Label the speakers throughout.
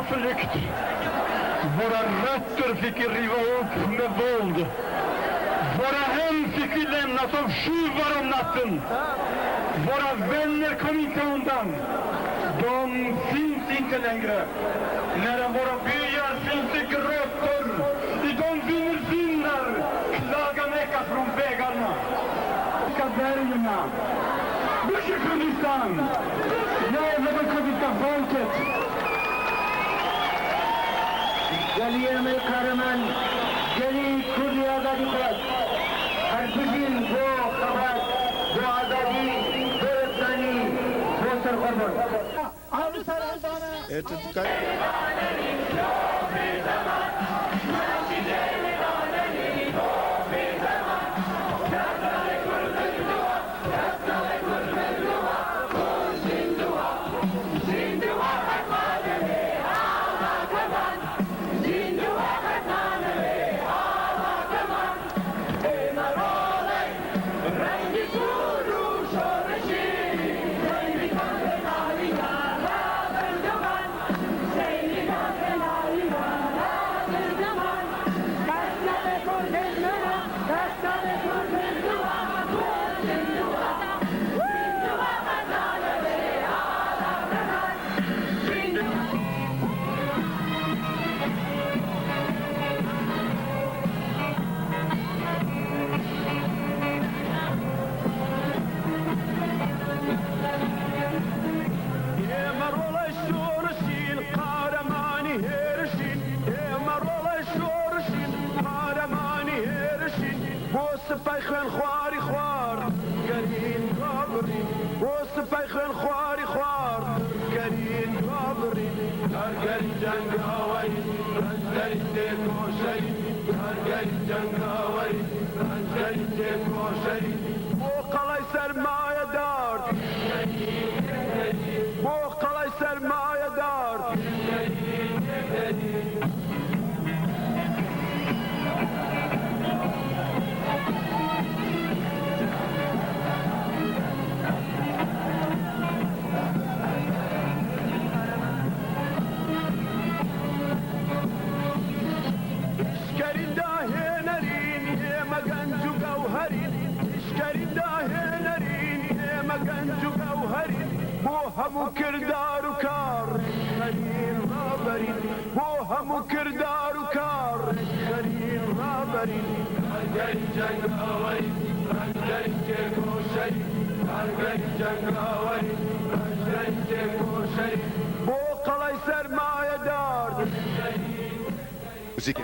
Speaker 1: förflykt. Våra rötter fick vi riva upp med våld. Våra hem fick vi lämna som tjuvar om natten. Våra vänner kom inte undan. De finns inte längre. Nära våra byar finns det grötor. I de vinner vindar. Klagan ekar från vägarna. Bergerna. Mycket Kurdistan. Jävla det kurdiska folket.
Speaker 2: Geliye mi kahraman, geli Kurdi azadi kılat. Herkesin bu kabar, bu azadi, bu öfsani, bu sarkofon.
Speaker 3: Evet, dikkat.
Speaker 4: سپایخن خواری خوار گرین گابری و سپایخن خواری خوار گرین گابری کارگری جنگاوی رنجری تکوشی کارگری جنگاوی رنجری تکوشی و قلای سرمایه دار و قلای سرمایه دار همو کردار و کار خلیل رابرین و همو کردار و کار خلیل رابرین کارگری جنگاوی رنجری تکوشی کارگری جنگاوی رنجری تکوشی بو قلای سرمایه دار
Speaker 3: Müzik.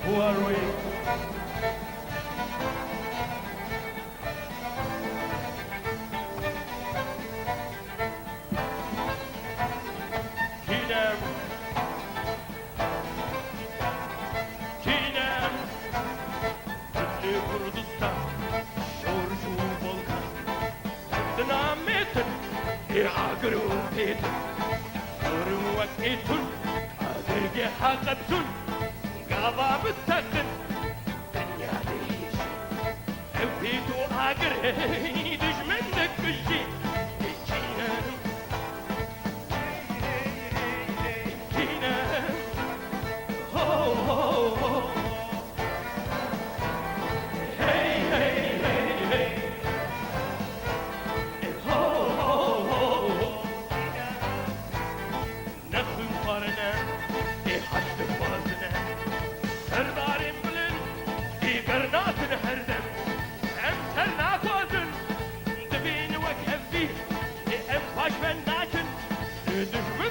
Speaker 1: Who are we?
Speaker 5: بيتن كورم وكيتن أدرجي حقبتن قابا بتقن دنيا ليش أبيتو أقر دش منك بشي جينا جينا هو هو هو هي هي هي هي هو هو هو نخل فرنا حد بازنا سردارين بلن قرنات هردم امسرنا توزن دبين وكفي ام باش من ناكن دشمن